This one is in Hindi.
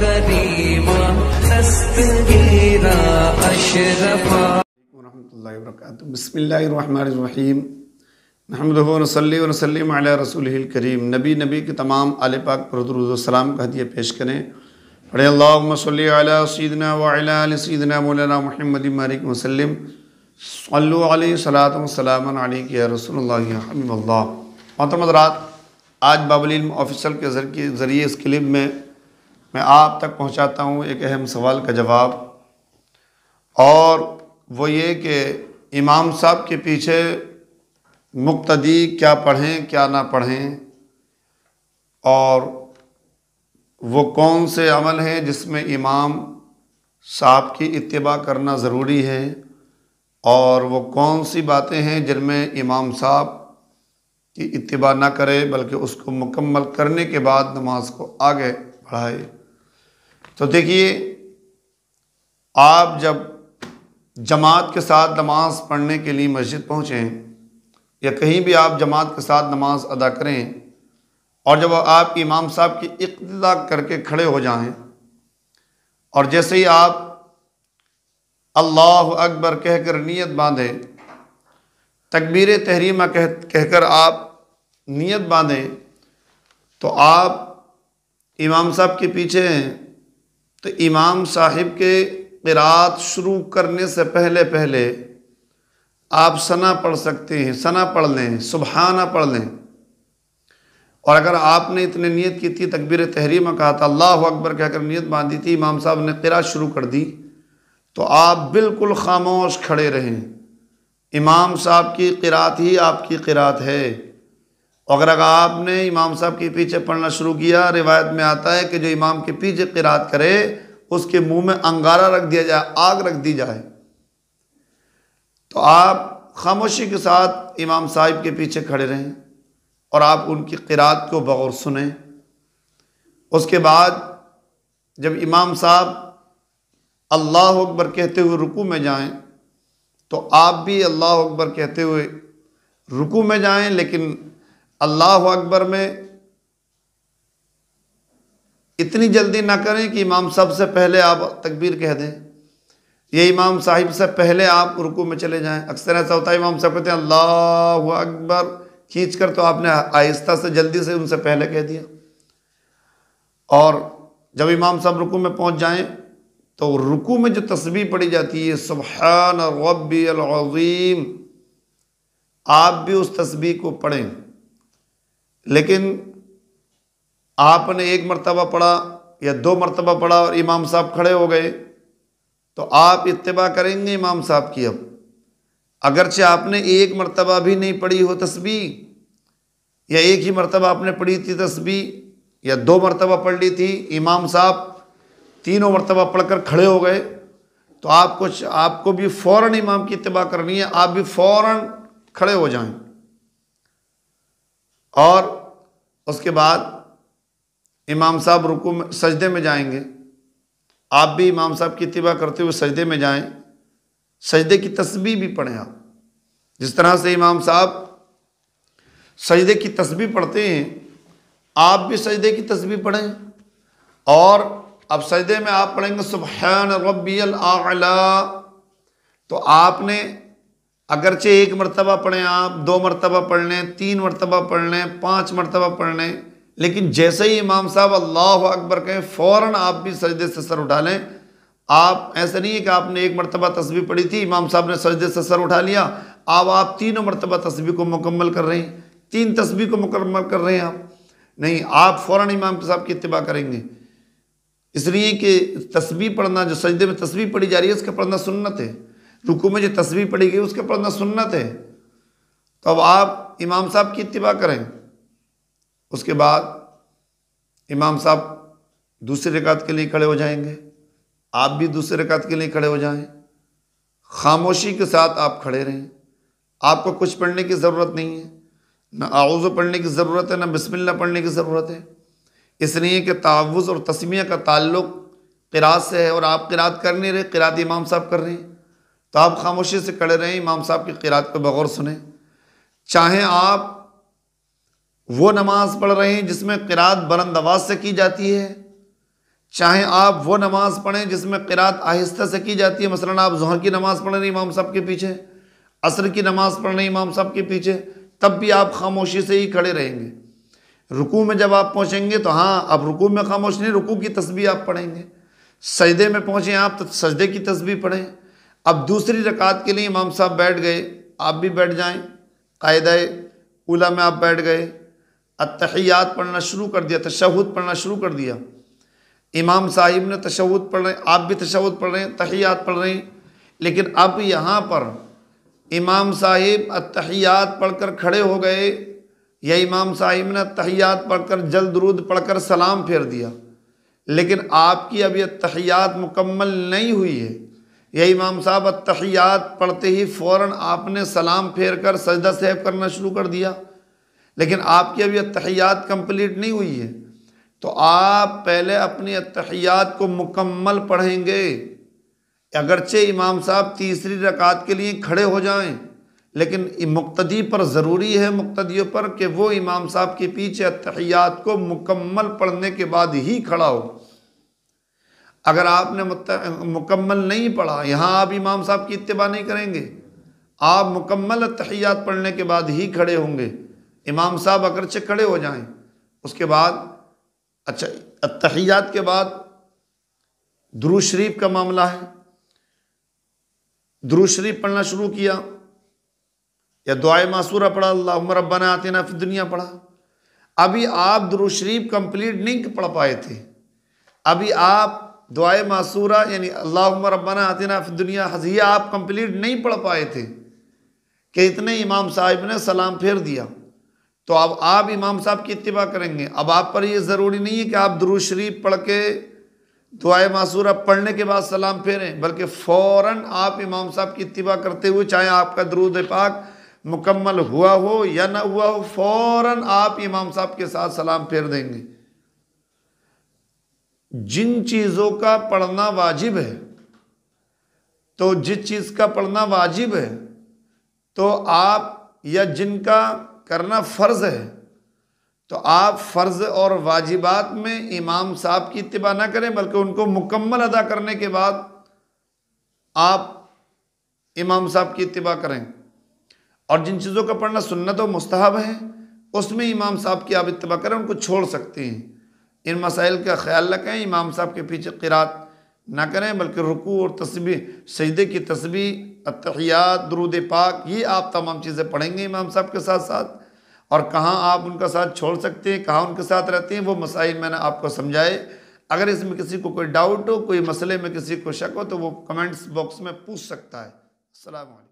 करीमा दस्तगीरा अशरफा। वरहमतुल्लाहि वबरकातुहू। बिस्मिल्लाहिर्रहमानिर्रहीम। नहमदुहु व नसल्ली व नसल्लिम अला रसूलिहिल करीम। नबी के तमाम आले पाक पर दुरूद व सलाम का हदिया पेश करें। पढ़े अल्लाहुम्मा सल्ली अला सय्यिदिना व अला आलि सय्यिदिना मौलाना मुहम्मदिन मालिक वसल्लम सल्लु अलैहि सलातु व सलामन अलैका या रसूलल्लाह या हबीबल्लाह। मोहतरम हज़रात, आज बाबुल इल्म ऑफिशियल के ज़रिए इस क्लिप में मैं आप तक पहुँचाता हूँ एक अहम सवाल का जवाब, और वो ये कि इमाम साहब के पीछे मुक्तदी क्या पढ़ें क्या ना पढ़ें, और वो कौन से अमल हैं जिसमें इमाम साहब की इत्तिबा करना ज़रूरी है, और वो कौन सी बातें हैं जिनमें इमाम साहब की इत्तिबा ना करे बल्कि उसको मुकम्मल करने के बाद नमाज को आगे बढ़ाए। तो देखिए, आप जब जमात के साथ नमाज पढ़ने के लिए मस्जिद पहुँचें या कहीं भी आप जमात के साथ नमाज अदा करें, और जब आप इमाम साहब की इक्तिदा करके खड़े हो जाएं और जैसे ही आप अल्लाह अकबर कहकर नियत बांधें, तकबीर तहरीमा कहकर आप नियत बांधें, तो आप इमाम साहब के पीछे हैं, तो इमाम साहिब के क़िरात शुरू करने से पहले आप सना पढ़ सकते हैं, सना पढ़ लें, सुबहाना पढ़ लें। और अगर आपने इतने नियत की थी, तकबीर तहरीमा कहा था, अल्लाह अकबर कहकर नियत बांधी थी, इमाम साहब ने क़िरात शुरू कर दी, तो आप बिल्कुल खामोश खड़े रहें। इमाम साहब की क़िरात ही आपकी क़िरात है। अगर आपने इमाम साहब के पीछे पढ़ना शुरू किया, रिवायत में आता है कि जो इमाम के पीछे क़िरात करे उसके मुंह में अंगारा रख दिया जाए, आग रख दी जाए। तो आप खामोशी के साथ इमाम साहिब के पीछे खड़े रहें और आप उनकी क़िरात को बगौर सुनें। उसके बाद जब इमाम साहब अल्लाह अकबर कहते हुए रुकू में जाएं, तो आप भी अल्लाह अकबर कहते हुए रुकू में जाएं, लेकिन अल्लाह अकबर में इतनी जल्दी ना करें कि इमाम साहब से पहले आप तकबीर कह दें, ये इमाम साहिब से पहले आप रुकू में चले जाएं। अक्सर ऐसा होता है, इमाम साहब कहते हैं अल्लाहु अकबर खींच कर, तो आपने आहिस्ता से जल्दी से उनसे पहले कह दिया। और जब इमाम साहब रुकू में पहुंच जाएं, तो रुकू में जो तस्बीह पढ़ी जाती है सुब्हान रब्बियल अज़ीम, आप भी उस तस्बीह को पढ़ें। लेकिन आपने एक मरतबा पढ़ा या दो मरतबा पढ़ा और इमाम साहब खड़े हो गए, तो आप इत्तिबा करेंगे इमाम साहब की। अब अगरचे आपने एक मरतबा भी नहीं पढ़ी हो तस्बीह, या एक ही मरतबा आपने पढ़ी थी तस्बीह, या दो मरतबा पढ़ ली थी, इमाम साहब तीनों मरतबा पढ़कर खड़े हो गए, तो आपको भी फ़ौरन इमाम की इत्तिबा करनी है। आप भी फ़ौरन खड़े हो जाएं, और उसके बाद इमाम साहब रुकू में सजदे में जाएंगे, आप भी इमाम साहब की इत्तिबा करते हुए सजदे में जाएं। सजदे की तस्बीह भी पढ़ें आप, जिस तरह से इमाम साहब सजदे की तस्बीह पढ़ते हैं, आप भी सजदे की तस्बीह पढ़ें। और अब सजदे में आप पढ़ेंगे सुब्हान रब्बियल आला, तो आपने अगरचे एक मरतबा पढ़ें, आप दो मरतबा पढ़ लें, तीन मरतबा पढ़ लें, पाँच मरतबा पढ़ लें, लेकिन जैसे ही इमाम साहब अल्लाह अकबर कहें, फ़ौरन आप भी सजदे से सर उठा लें। आप ऐसा नहीं है कि आपने एक मरतबा तस्बीह पढ़ी थी, इमाम साहब ने सजदे से सर उठा लिया, अब आप तीनों मरतबा तस्बीह को मुकम्मल कर रहे हैं, तीन तस्बीह को मुकम्मल कर रहे हैं आप। नहीं, आप फ़ौरन इमाम साहब की इत्तिबा करेंगे, इसलिए कि तस्बीह पढ़ना, जो सजदे में तस्बीह पढ़ी जा रही है उसका पढ़ना सुन्नत है, रुकू में जो तस्बीह पढ़ी गई उसका पढ़ना सुन्नत है। तो अब आप इमाम साहब की इत्तिबा करें। उसके बाद इमाम साहब दूसरी रकात के लिए खड़े हो जाएंगे, आप भी दूसरी रकात के लिए खड़े हो जाएं। खामोशी के साथ आप खड़े रहें, आपको कुछ पढ़ने की ज़रूरत नहीं है, न आऊज़ पढ़ने की ज़रूरत है, न बिस्मिल्लाह पढ़ने की ज़रूरत है, इसलिए कि तावुज़ और तस्मिया का ताल्लुक़ क़िरात से है, और आप क़िरात कर नहीं रहे, क़िरात इमाम साहब कर रहे हैं, तो आप खामोशी से खड़े रहें, इमाम साहब की क़िरात को बगौर सुने। चाहे आप वो नमाज पढ़ रहे हैं जिसमें क़िरात बुलंद आवाज़ से की जाती है, चाहे आप वो नमाज पढ़ें जिसमें क़िरात आहिस्ता से की जाती है, मसलन आप ज़ोहर की नमाज़ पढ़ रहे इमाम साहब के पीछे, असर की नमाज़ पढ़ रहे इमाम साहब के पीछे, तब भी आप खामोशी से ही खड़े रहेंगे। रुकू में जब आप पहुँचेंगे तो हाँ, अब रुकू में खामोश नहीं, रुकू की तस्बीह आप पढ़ेंगे। सजदे में पहुँचे आप तो सजदे की तस्बीह पढ़ें। अब दूसरी रकात के लिए इमाम साहब बैठ गए, आप भी बैठ जाएं, कायदा उला में आप बैठ गए, अत्तहियात पढ़ना शुरू कर दिया, तशहुद पढ़ना शुरू कर दिया। इमाम साहिब ने तशहुद पढ़ रहे हैं, आप भी तशहुद पढ़ रहे हैं, तहियात पढ़ रहे हैं। लेकिन अब यहाँ पर इमाम साहिब अत्तहियात पढ़कर खड़े हो गए या इमाम साहिब ने तहियात पढ़कर जल दुरूद पढ़कर सलाम फेर दिया, लेकिन आपकी अभी अत्तहियात मुकम्मल नहीं हुई है, या इमाम साहब अत्तहियात पढ़ते ही फ़ौरन आपने सलाम फेर कर सजदा सहब करना शुरू कर दिया, लेकिन आपकी अभी अत्तहियात कंप्लीट नहीं हुई है, तो आप पहले अपनी अत्तहियात को मुकम्मल पढ़ेंगे। अगरचे इमाम साहब तीसरी रकात के लिए खड़े हो जाएं, लेकिन मुक्तदी पर ज़रूरी है, मुक्तदियों पर, कि वो इमाम साहब के पीछे अत्तहियात को मुकम्मल पढ़ने के बाद ही खड़ा हो। अगर आपने मुकम्मल नहीं पढ़ा, यहाँ आप इमाम साहब की इत्तिबा नहीं करेंगे, आप मुकम्मल अत्तहियात पढ़ने के बाद ही खड़े होंगे। इमाम साहब अगरचे खड़े हो जाएं, उसके बाद अच्छा अत्तहियात के बाद दुरूद शरीफ का मामला है। दुरूद शरीफ पढ़ना शुरू किया या दुआए मासूरा पढ़ा, अल्लाहुम्मा रब्बना आतिना फिद दुनिया पढ़ा। अभी आप दुरूद शरीफ कंप्लीट नहीं पढ़ पाए थे, अभी आप दुआए मासूरा यानी अल्लाहुम्मा रब्बना आतिना फिद दुनिया हज़िया आप कंप्लीट नहीं पढ़ पाए थे कि इतने इमाम साहिब ने सलाम फेर दिया। तो अब आप इमाम साहब की इत्तिबा करेंगे। अब आप पर ये ज़रूरी नहीं है कि आप दुरूद शरीफ पढ़ के दुआए मासूरा पढ़ने के बाद सलाम फेरें, बल्कि फ़ौरन आप इमाम साहब की इत्तिबा करते हुए, चाहे आपका दुरूद पाक मुकम्मल हुआ हो या ना हुआ हो, फ़ौरन आप इमाम साहब के साथ सलाम फेर देंगे। जिन चीज़ों का पढ़ना वाजिब है, तो जिस चीज़ का पढ़ना वाजिब है तो आप, या जिनका करना फ़र्ज़ है, तो आप फ़र्ज़ और वाजिबात में इमाम साहब की इत्तिबा ना करें, बल्कि उनको मुकम्मल अदा करने के बाद आप इमाम साहब की इत्तिबा करें। और जिन चीज़ों का पढ़ना सुन्नत और मुस्तहब है, उसमें इमाम साहब की आप इत्तिबा करें, उनको छोड़ सकते हैं। इन मसाइल का ख्याल रखें, इमाम साहब के पीछे क़िरात ना करें, बल्कि रुकू और तस्बीह, सजदे की तस्बीह, अत्तहियात, दुरूद पाक, ये आप तमाम चीज़ें पढ़ेंगे इमाम साहब के साथ साथ। और कहाँ आप उनका साथ छोड़ सकते हैं, कहाँ उनके साथ रहते हैं, वो मसाइल मैंने आपको समझाए। अगर इसमें किसी को कोई डाउट हो, कोई मसले में किसी को शक हो, तो वो कमेंट्स बॉक्स में पूछ सकता है। अस्सलाम वालेकुम।